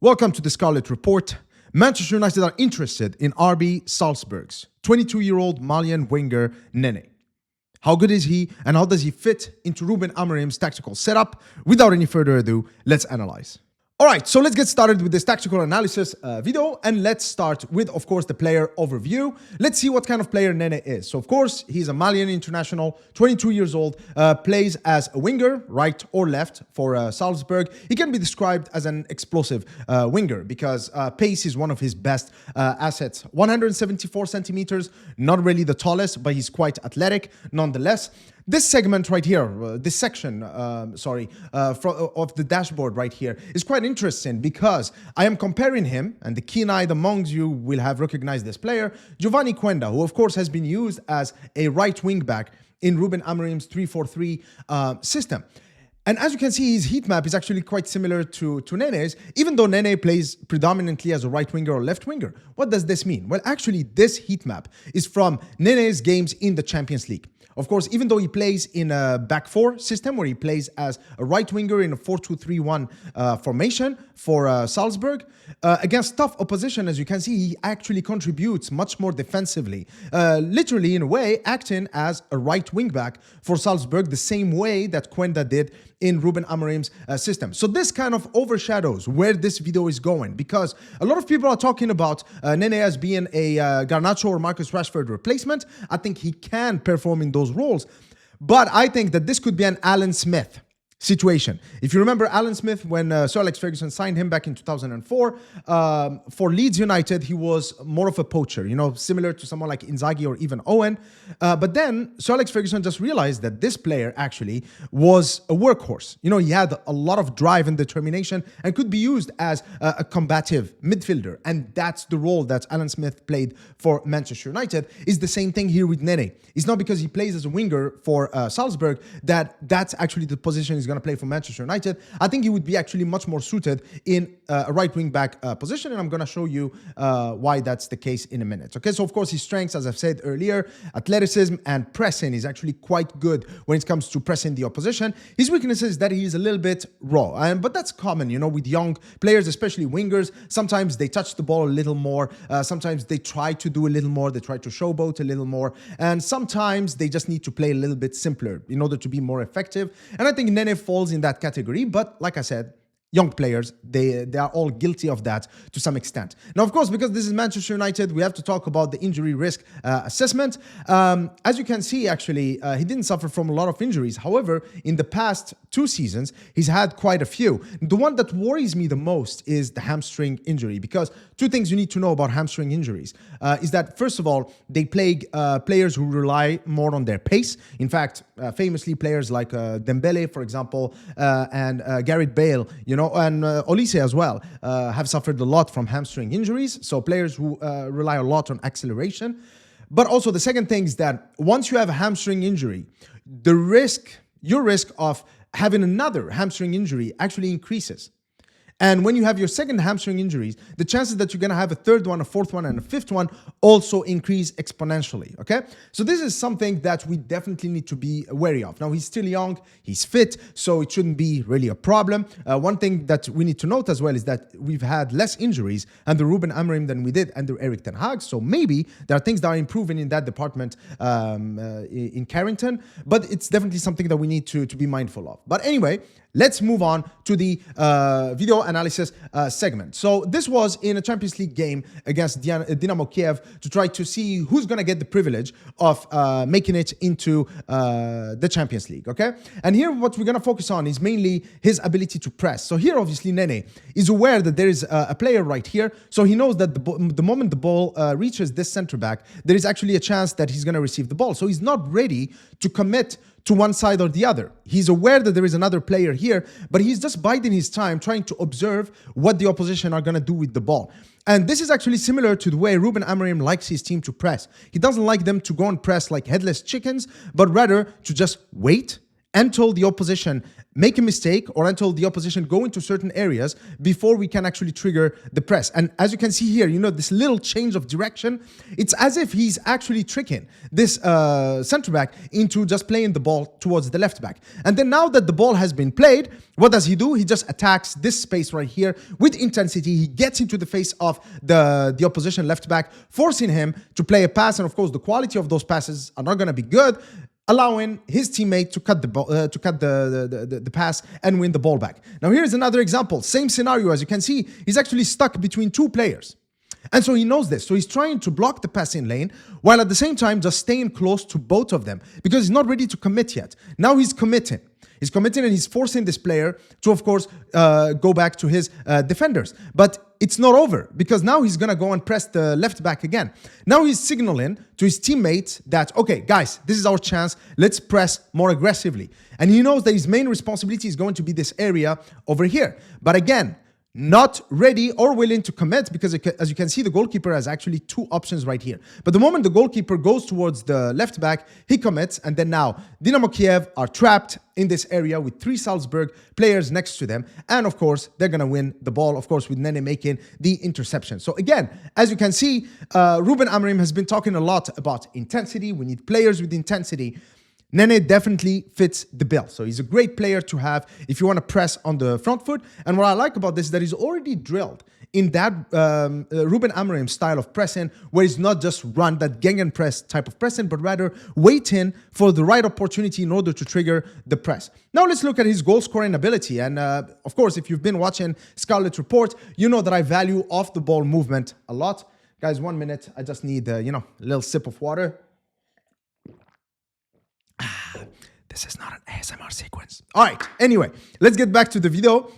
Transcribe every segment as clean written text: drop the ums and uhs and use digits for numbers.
Welcome to the Scarlet Report. Manchester United are interested in RB Salzburg's 22-year-old Malian winger Nene. How good is he and how does he fit into Ruben Amorim's tactical setup? Without any further ado, let's analyze. Alright, so let's get started with this tactical analysis video, and let's start with, of course, the player overview. Let's see what kind of player Nene is. So, of course, he's a Malian international, 22 years old, plays as a winger, right or left for Salzburg. He can be described as an explosive winger because pace is one of his best assets. 174 centimeters, not really the tallest, but he's quite athletic nonetheless. This segment right here, this section, of the dashboard right here is quite interesting because I am comparing him, and the keen-eyed among you will have recognized this player, Giovanni Quenda, who of course has been used as a right wing back in Ruben Amorim's 3-4-3 system. And as you can see, his heat map is actually quite similar to Nene's, even though Nene plays predominantly as a right winger or left winger. What does this mean? Well, actually, this heat map is from Nene's games in the Champions League. Of course, even though he plays in a back four system where he plays as a right winger in a 4-2-3-1 formation for Salzburg, against tough opposition, as you can see, he actually contributes much more defensively, literally in a way acting as a right wing back for Salzburg the same way that Quenda did in Ruben Amorim's system. So this kind of overshadows where this video is going, because a lot of people are talking about Nene as being a Garnacho or Marcus Rashford replacement. I think he can perform in those roles, but I think that this could be an Alan Smith situation. If you remember Alan Smith, when Sir Alex Ferguson signed him back in 2004, for Leeds United, he was more of a poacher, you know, similar to someone like Inzaghi or even Owen. But then Sir Alex Ferguson just realized that this player actually was a workhorse. You know, he had a lot of drive and determination and could be used as a combative midfielder. And that's the role that Alan Smith played for Manchester United. Is the same thing here with Nene. It's not because he plays as a winger for Salzburg that's actually the position he's going to play for Manchester United. I think he would be actually much more suited in a right wing back position, and I'm going to show you why that's the case in a minute. Okay, so of course his strengths, as I've said earlier, athleticism and pressing is actually quite good when it comes to pressing the opposition. His weakness is that he is a little bit raw, but that's common, you know, with young players, especially wingers. Sometimes they touch the ball a little more, sometimes they try to do a little more, they try to showboat a little more, and sometimes they just need to play a little bit simpler in order to be more effective. And I think Nene falls in that category, but like I said, young players, they are all guilty of that to some extent. Now, of course, because this is Manchester United, we have to talk about the injury risk assessment. As you can see, actually, he didn't suffer from a lot of injuries. However, in the past 2 seasons, he's had quite a few. The one that worries me the most is the hamstring injury, because 2 things you need to know about hamstring injuries is that, first of all, they plague players who rely more on their pace. In fact, famously, players like Dembele, for example, and Gareth Bale, you know, and Olise as well, have suffered a lot from hamstring injuries. So players who rely a lot on acceleration. But also the second thing is that once you have a hamstring injury, your risk of having another hamstring injury actually increases. And when you have your second hamstring injuries, the chances that you're going to have a third one, a fourth one, and a fifth one also increase exponentially, okay? So this is something that we definitely need to be wary of. Now, he's still young, he's fit, so it shouldn't be really a problem. One thing that we need to note as well is that we've had less injuries under Ruben Amorim than we did under Erik ten Hag, so maybe there are things that are improving in that department in Carrington, but it's definitely something that we need to be mindful of. But anyway, let's move on to the video analysis segment. So this was in a Champions League game against Dynamo Kiev to try to see who's going to get the privilege of making it into the Champions League, okay? And here what we're going to focus on is mainly his ability to press. So here, obviously, Nene is aware that there is a player right here, so he knows that the moment the ball reaches this center back, there is actually a chance that he's going to receive the ball. So he's not ready to commit to one side or the other. He's aware that there is another player here, but he's just biding his time, trying to observe what the opposition are going to do with the ball. And this is actually similar to the way Ruben Amorim likes his team to press. He doesn't like them to go and press like headless chickens, but rather to just wait until the opposition make a mistake or until the opposition go into certain areas before we can actually trigger the press. And as you can see here, this little change of direction, it's as if he's actually tricking this center back into just playing the ball towards the left back. And then now that the ball has been played, what does he do? He just attacks this space right here with intensity. He gets into the face of the opposition left back, forcing him to play a pass. And of course, the quality of those passes are not going to be good, allowing his teammate to cut the pass and win the ball back. Now here's another example. Same scenario. As you can see, he's actually stuck between two players. And so he knows this. So he's trying to block the passing lane while at the same time just staying close to both of them because he's not ready to commit yet. Now he's committing. He's committing and he's forcing this player to, of course, go back to his defenders. But it's not over because now he's going to go and press the left back again. Now he's signaling to his teammates that, okay, guys, this is our chance. Let's press more aggressively. And he knows that his main responsibility is going to be this area over here. But again, not ready or willing to commit because as you can see, the goalkeeper has actually two options right here. But the moment the goalkeeper goes towards the left back, he commits. And then now Dynamo Kiev are trapped in this area with 3 Salzburg players next to them. And of course, they're going to win the ball, of course, with Nene making the interception. So again, as you can see, Ruben Amorim has been talking a lot about intensity. We need players with intensity. Nene definitely fits the bill. So he's a great player to have if you want to press on the front foot. And what I like about this is that he's already drilled in that Ruben Amorim style of pressing, where he's not just run that gegenpress type of pressing, but rather waiting for the right opportunity in order to trigger the press. Now let's look at his goal scoring ability. And of course, if you've been watching Scarlet Report, you know that I value off the ball movement a lot. Guys, 1 minute. I just need, a little sip of water. This is not an ASMR sequence. All right. Anyway, let's get back to the video.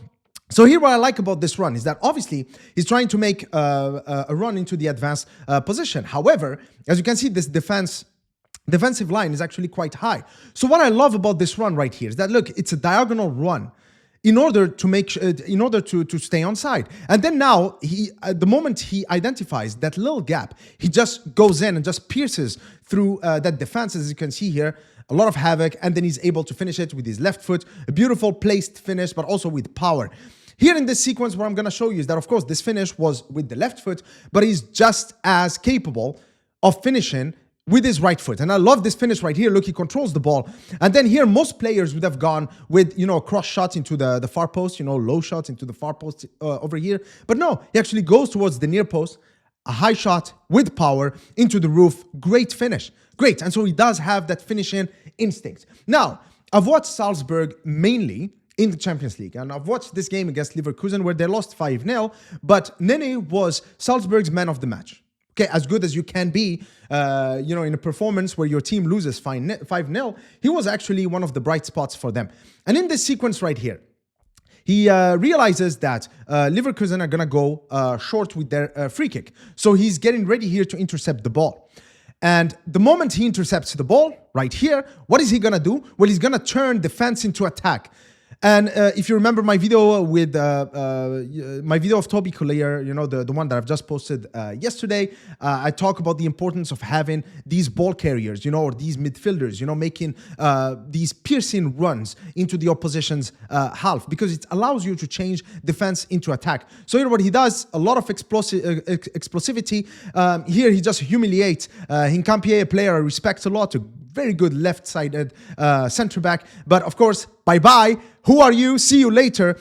So here what I like about this run is that obviously he's trying to make a run into the advanced position. However, as you can see, this defensive line is actually quite high. So what I love about this run right here is that, look, it's a diagonal run in order to stay on side. And then now, the moment he identifies that little gap, he just goes in and just pierces through that defense, as you can see here. A lot of havoc, and then he's able to finish it with his left foot. A beautiful placed finish, but also with power. Here in this sequence, what I'm going to show you is that, of course, this finish was with the left foot, but he's just as capable of finishing with his right foot. And I love this finish right here. Look, he controls the ball. And then here, most players would have gone with, a cross shot into the far post, low shots into the far post over here. But no, he actually goes towards the near post. A high shot with power into the roof. Great finish. Great. And so he does have that finishing instinct. Now, I've watched Salzburg mainly in the Champions League, and I've watched this game against Leverkusen where they lost 5-0, but Nene was Salzburg's man of the match. Okay, as good as you can be, in a performance where your team loses 5-0, he was actually one of the bright spots for them. And in this sequence right here, he realizes that Leverkusen are going to go short with their free kick. So he's getting ready here to intercept the ball. And the moment he intercepts the ball right here, what is he going to do? Well, he's going to turn defense into attack. And if you remember my video with my video of Toby Collier, the one that I've just posted yesterday, I talk about the importance of having these ball carriers, or these midfielders, making these piercing runs into the opposition's half, because it allows you to change defense into attack. So here what he does, a lot of explosivity. Here he just humiliates Hincapié, a player I respect a lot, a very good left-sided center back. But of course, bye-bye. Who are you? See you later.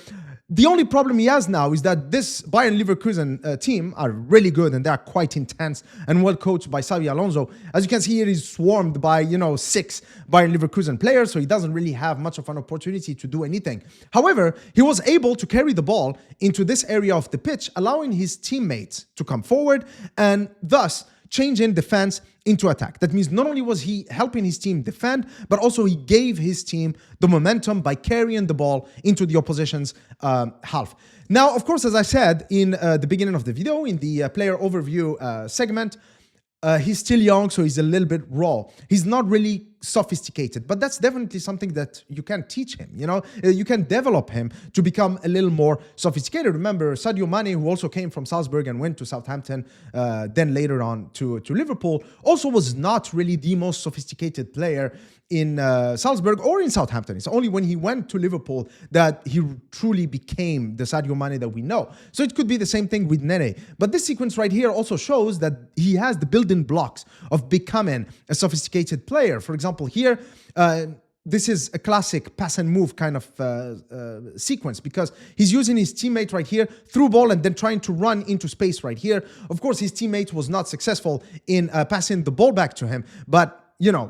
The only problem he has now is that this Bayern Leverkusen team are really good, and they are quite intense and well coached by Xabi Alonso. As you can see here, he's swarmed by, 6 Bayern Leverkusen players, so he doesn't really have much of an opportunity to do anything. However, he was able to carry the ball into this area of the pitch, allowing his teammates to come forward and thus changing defense into attack. That means not only was he helping his team defend, but also he gave his team the momentum by carrying the ball into the opposition's half. Now, of course, as I said in the beginning of the video, in the player overview segment, he's still young, so he's a little bit raw. He's not really sophisticated, but that's definitely something that you can teach him. You can develop him to become a little more sophisticated. Remember, Sadio Mane, who also came from Salzburg and went to Southampton, then later on to Liverpool, also was not really the most sophisticated player in Salzburg or in Southampton. It's only when he went to Liverpool that he truly became the Sadio Mane that we know. So it could be the same thing with Nene. But this sequence right here also shows that he has the building blocks of becoming a sophisticated player. For example, here, this is a classic pass and move kind of sequence, because he's using his teammate right here through ball and then trying to run into space right here. Of course, his teammate was not successful in passing the ball back to him, but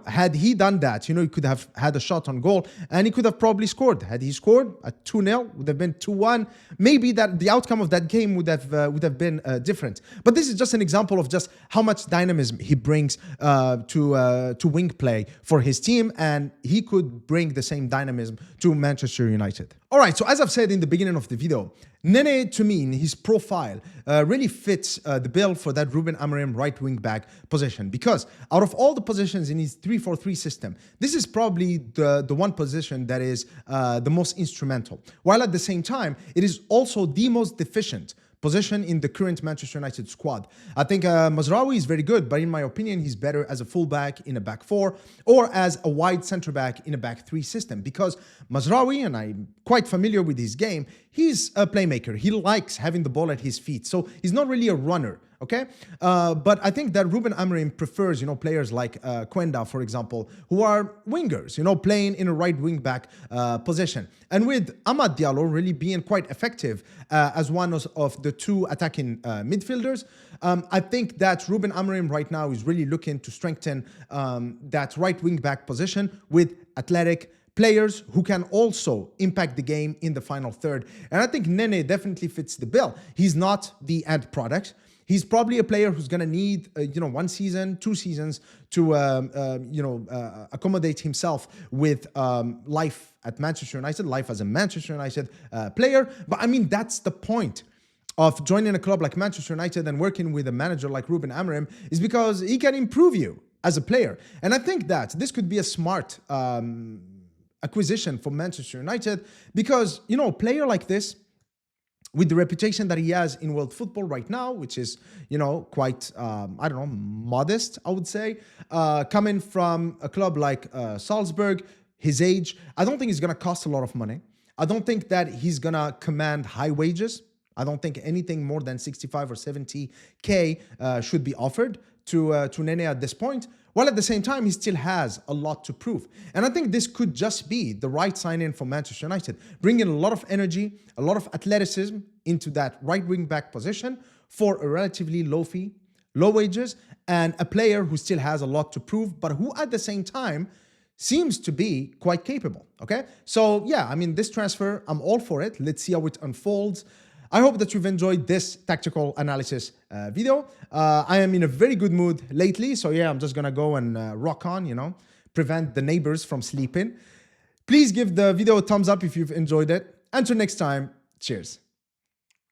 had he done that, he could have had a shot on goal and he could have probably scored. Had he scored at 2-0, would have been 2-1. Maybe that the outcome of that game would have been different. But this is just an example of just how much dynamism he brings to wing play for his team, and he could bring the same dynamism to Manchester United. All right, so as I've said in the beginning of the video, Nene, to me, in his profile, really fits the bill for that Ruben Amorim right wing back position, because out of all the positions in his 3-4-3 system, this is probably the one position that is the most instrumental, while at the same time, it is also the most deficient position in the current Manchester United squad. I think Mazraoui is very good, but in my opinion, he's better as a fullback in a back four or as a wide centre back in a back three system, because Mazraoui, and I'm quite familiar with his game, he's a playmaker. He likes having the ball at his feet, so he's not really a runner. Okay, but I think that Ruben Amorim prefers, players like Quenda, for example, who are wingers, playing in a right wing back position. And with Amad Diallo really being quite effective as one of the two attacking midfielders, I think that Ruben Amorim right now is really looking to strengthen that right wing back position with athletic players who can also impact the game in the final third. And I think Nene definitely fits the bill. He's not the end product. He's probably a player who's going to need, 1 season, 2 seasons to, accommodate himself with life at Manchester United, life as a Manchester United player. But I mean, that's the point of joining a club like Manchester United and working with a manager like Ruben Amorim, is because he can improve you as a player. And I think that this could be a smart acquisition for Manchester United, because, a player like this, with the reputation that he has in world football right now, which is, quite, modest, I would say, coming from a club like Salzburg, his age, I don't think he's going to cost a lot of money. I don't think that he's going to command high wages. I don't think anything more than 65 or 70K should be offered to Nene at this point. While at the same time, he still has a lot to prove. And I think this could just be the right sign-in for Manchester United, bringing a lot of energy, a lot of athleticism into that right wing back position for a relatively low fee, low wages, and a player who still has a lot to prove, but who at the same time seems to be quite capable, okay? So yeah, I mean, this transfer, I'm all for it. Let's see how it unfolds. I hope that you've enjoyed this tactical analysis video. I am in a very good mood lately, so yeah, I'm just gonna go and rock on, prevent the neighbors from sleeping. Please give the video a thumbs up if you've enjoyed it. Until next time, cheers.